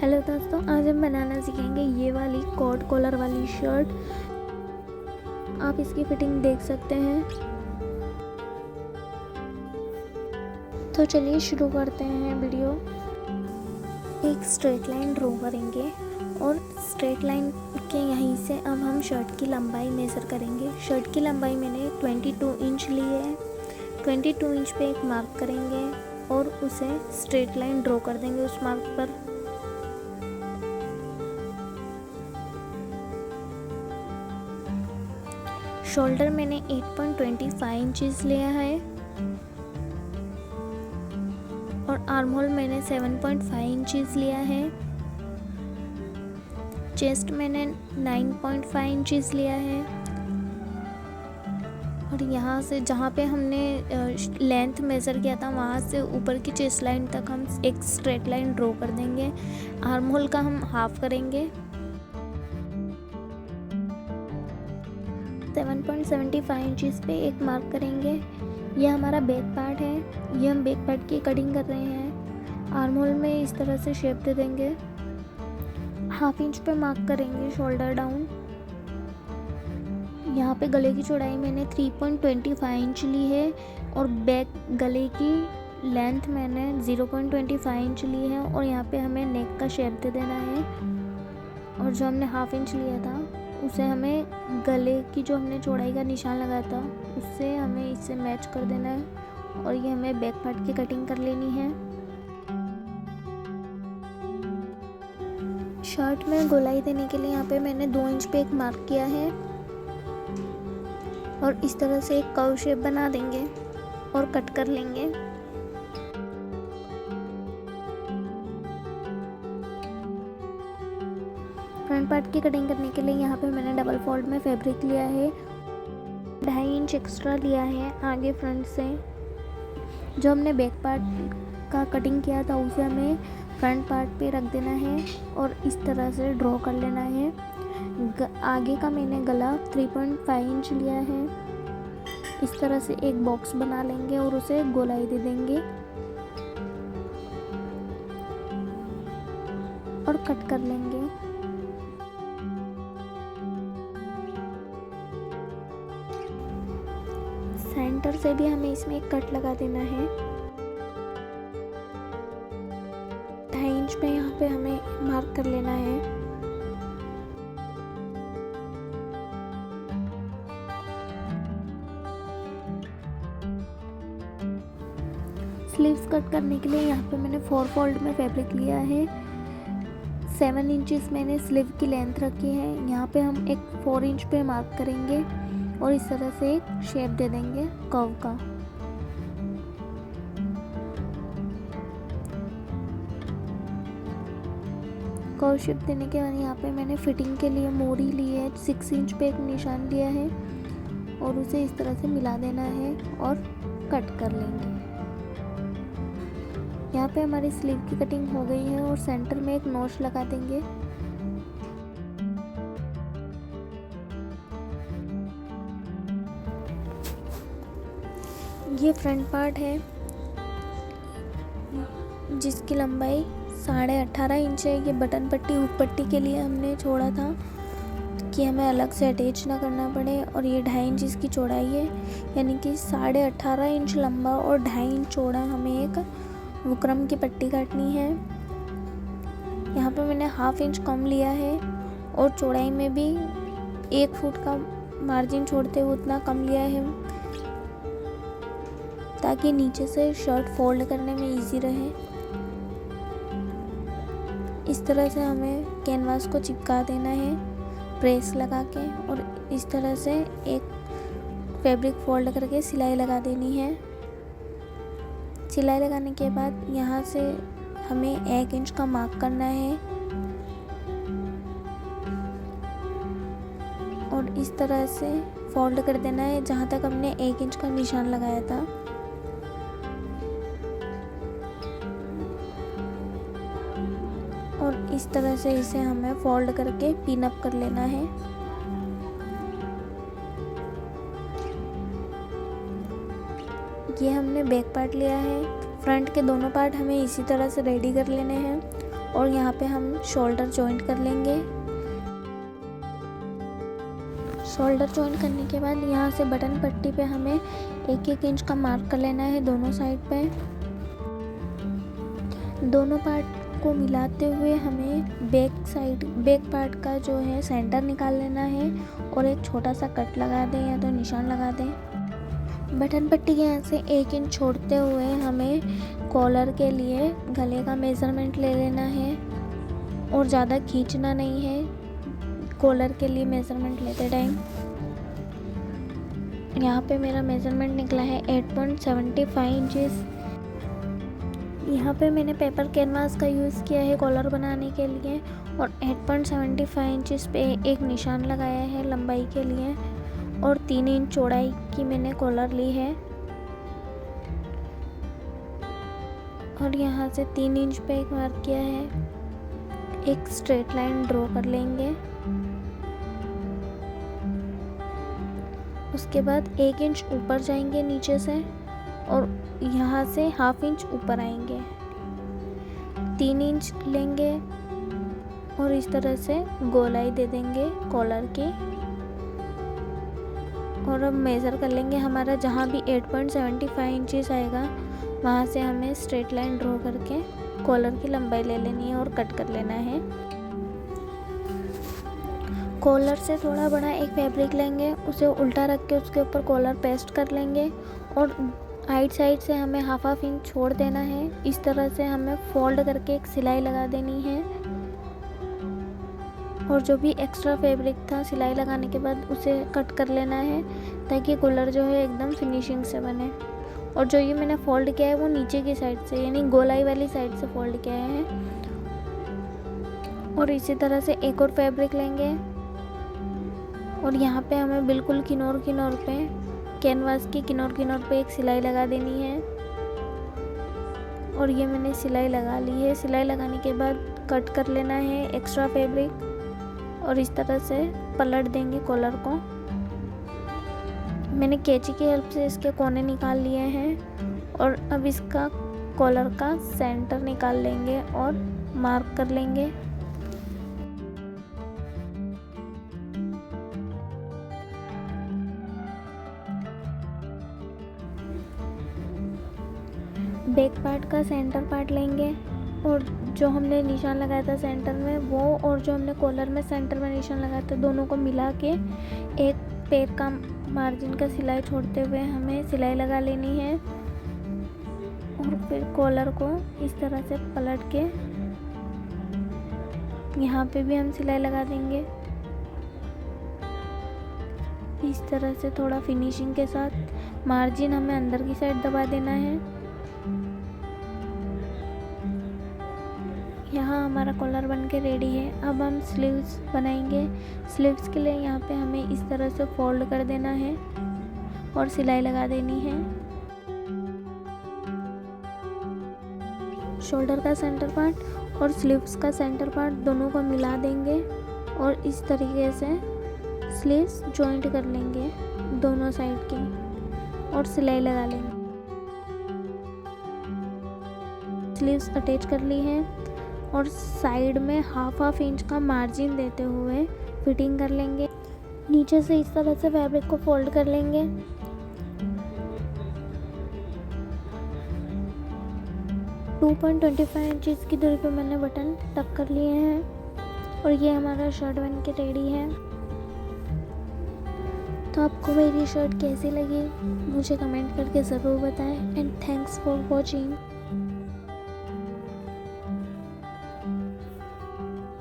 Hello दोस्तों, आज हम बनाना सीखेंगे ये वाली कॉर्ड कॉलर वाली शर्ट। आप इसकी फिटिंग देख सकते हैं। तो चलिए शुरू करते हैं वीडियो। एक स्ट्रेट लाइन ड्रॉ करेंगे और स्ट्रेट लाइन के यहीं से अब हम शर्ट की लंबाई मेज़र करेंगे। शर्ट की लंबाई मैंने 22 इंच ली है। 22 इंच पे एक मार्क करेंगे और उसे स्ट्रेट लाइन ड्रॉ कर देंगे उस मार्क पर। शोल्डर मैंने 8.25 इंचेस लिया है और आर्म होल मैंने 7.5 इंचेस लिया है। चेस्ट मैंने 9.5 इंचेस लिया है और यहाँ से जहाँ पे हमने लेंथ मेज़र किया था वहाँ से ऊपर की चेस्ट लाइन तक हम एक स्ट्रेट लाइन ड्रॉ कर देंगे। आर्म होल का हम हाफ करेंगे। 7.75 इंचेस पे एक मार्क करेंगे। यह हमारा बैक पार्ट है। ये हम बैक पार्ट की कटिंग कर रहे हैं। आर्म होल में इस तरह से शेप दे देंगे। हाफ इंच पे मार्क करेंगे शोल्डर डाउन। यहाँ पे गले की चौड़ाई मैंने 3.25 इंच ली है और बैक गले की लेंथ मैंने 0.25 इंच ली है और यहाँ पे हमें नेक का शेप दे देना है। और जो हमने हाफ इंच लिया था उसे हमें गले की जो हमने चौड़ाई का निशान लगाया था उससे हमें इससे मैच कर देना है और ये हमें बैक पार्ट की कटिंग कर लेनी है। शर्ट में गोलाई देने के लिए यहाँ पे मैंने 2 इंच पे एक मार्क किया है और इस तरह से एक कर्व शेप बना देंगे और कट कर लेंगे। फ्रंट पार्ट की कटिंग करने के लिए यहाँ पे मैंने डबल फोल्ड में फैब्रिक लिया है। 2.5 इंच एक्स्ट्रा लिया है आगे फ्रंट से। जो हमने बैक पार्ट का कटिंग किया था उसे हमें फ्रंट पार्ट पे रख देना है और इस तरह से ड्रॉ कर लेना है। आगे का मैंने गला 3.5 इंच लिया है। इस तरह से एक बॉक्स बना लेंगे और उसे गोलाई दे देंगे और कट कर लेंगे। सेंटर से भी हमें इसमें एक कट लगा देना है। 2.5 इंच पे यहाँ पे हमें मार्क कर लेना है। स्लीव्स कट करने के लिए यहाँ पे मैंने 4 फोल्ड में फैब्रिक लिया है। 7 इंचेस मैंने स्लीव की लेंथ रखी है। यहाँ पे हम एक 4 इंच पे मार्क करेंगे और इस तरह से एक शेप दे देंगे कर्व का। कर्व शेप देने के बाद यहाँ पे मैंने फिटिंग के लिए मोरी ली है। 6 इंच पे एक निशान लिया है और उसे इस तरह से मिला देना है और कट कर लेंगे। यहाँ पे हमारी स्लीव की कटिंग हो गई है और सेंटर में एक नॉच लगा देंगे। ये फ्रंट पार्ट है जिसकी लंबाई 18.5 इंच है। ये बटन पट्टी हुक पट्टी के लिए हमने छोड़ा था कि हमें अलग से अटैच ना करना पड़े। और ये 2.5 इंच इसकी चौड़ाई है, यानी कि 18.5 इंच लंबा और 2.5 इंच चौड़ा हमें एक बुकरम की पट्टी काटनी है। यहाँ पे मैंने हाफ इंच कम लिया है और चौड़ाई में भी 1 फुट का मार्जिन छोड़ते हुए उतना कम लिया है ताकि नीचे से शर्ट फोल्ड करने में इजी रहे। इस तरह से हमें कैनवास को चिपका देना है प्रेस लगा के और इस तरह से एक फैब्रिक फोल्ड करके सिलाई लगा देनी है। सिलाई लगाने के बाद यहाँ से हमें 1 इंच का मार्क करना है और इस तरह से फोल्ड कर देना है जहाँ तक हमने 1 इंच का निशान लगाया था। और इस तरह से इसे हमें फोल्ड करके पिन अप कर लेना है। ये हमने बैक पार्ट लिया है। फ्रंट के दोनों पार्ट हमें इसी तरह से रेडी कर लेने हैं और यहाँ पे हम शोल्डर जॉइंट कर लेंगे। शोल्डर जॉइंट करने के बाद यहाँ से बटन पट्टी पे हमें 1-1 इंच का मार्क कर लेना है दोनों साइड पे। दोनों पार्ट को मिलाते हुए हमें बैक पार्ट का जो है सेंटर निकाल लेना है और एक छोटा सा कट लगा दें या तो निशान लगा दें। बटन पट्टी के यहाँ से 1 इंच छोड़ते हुए हमें कॉलर के लिए गले का मेज़रमेंट ले लेना है और ज़्यादा खींचना नहीं है कॉलर के लिए मेज़रमेंट लेते टाइम। यहाँ पे मेरा मेज़रमेंट निकला है 8.75 इंचेस। यहाँ पे मैंने पेपर कैनवास का यूज़ किया है कॉलर बनाने के लिए और 8.75 इंचेस पे एक निशान लगाया है लंबाई के लिए और 3 इंच चौड़ाई की मैंने कॉलर ली है और यहाँ से 3 इंच पे एक मार्क किया है। एक स्ट्रेट लाइन ड्रॉ कर लेंगे। उसके बाद 1 इंच ऊपर जाएंगे नीचे से और यहाँ से 1/2 इंच ऊपर आएंगे। 3 इंच लेंगे और इस तरह से गोलाई दे देंगे कॉलर की और अब मेज़र कर लेंगे। हमारा जहाँ भी 8.75 इंचेस आएगा वहाँ से हमें स्ट्रेट लाइन ड्रॉ करके कॉलर की लंबाई ले लेनी है और कट कर लेना है। कॉलर से थोड़ा बड़ा एक फैब्रिक लेंगे, उसे उल्टा रख के उसके ऊपर कॉलर पेस्ट कर लेंगे और साइड से हमें 1/2 इंच छोड़ देना है। इस तरह से हमें फोल्ड करके एक सिलाई लगा देनी है और जो भी एक्स्ट्रा फैब्रिक था सिलाई लगाने के बाद उसे कट कर लेना है ताकि कॉलर जो है एकदम फिनिशिंग से बने। और जो ये मैंने फोल्ड किया है वो नीचे की साइड से यानी गोलाई वाली साइड से फोल्ड किया है। और इसी तरह से एक और फैब्रिक लेंगे और यहाँ पे हमें बिल्कुल किनार पे कैनवास की किनार पे एक सिलाई लगा देनी है और ये मैंने सिलाई लगा ली है। सिलाई लगाने के बाद कट कर लेना है एक्स्ट्रा फैब्रिक और इस तरह से पलट देंगे कॉलर को। मैंने कैंची की हेल्प से इसके कोने निकाल लिए हैं और अब इसका कॉलर का सेंटर निकाल लेंगे और मार्क कर लेंगे। बैक पार्ट का सेंटर पार्ट लेंगे और जो हमने निशान लगाया था सेंटर में वो और जो हमने कॉलर में सेंटर में निशान लगाया था दोनों को मिला के एक पैर का मार्जिन का सिलाई छोड़ते हुए हमें सिलाई लगा लेनी है और फिर कॉलर को इस तरह से पलट के यहाँ पे भी हम सिलाई लगा देंगे इस तरह से थोड़ा फिनिशिंग के साथ। मार्जिन हमें अंदर की साइड दबा देना है। यहाँ हमारा कॉलर बन के रेडी है। अब हम स्लीव्स बनाएंगे। स्लीव्स के लिए यहाँ पे हमें इस तरह से फोल्ड कर देना है और सिलाई लगा देनी है। शोल्डर का सेंटर पार्ट और स्लीव्स का सेंटर पार्ट दोनों को मिला देंगे और इस तरीके से स्लीव्स जॉइंट कर लेंगे दोनों साइड की और सिलाई लगा लेंगे। स्लीव्स अटैच कर ली है और साइड में 1/2 इंच का मार्जिन देते हुए फिटिंग कर लेंगे। नीचे से इस तरह से फैब्रिक को फोल्ड कर लेंगे। टू 2.25 इंचेस की दूरी पे मैंने बटन टक कर लिए हैं और ये हमारा शर्ट बन के रेडी है। तो आपको मेरी शर्ट कैसी लगी मुझे कमेंट करके ज़रूर बताएं एंड थैंक्स फॉर वॉचिंग।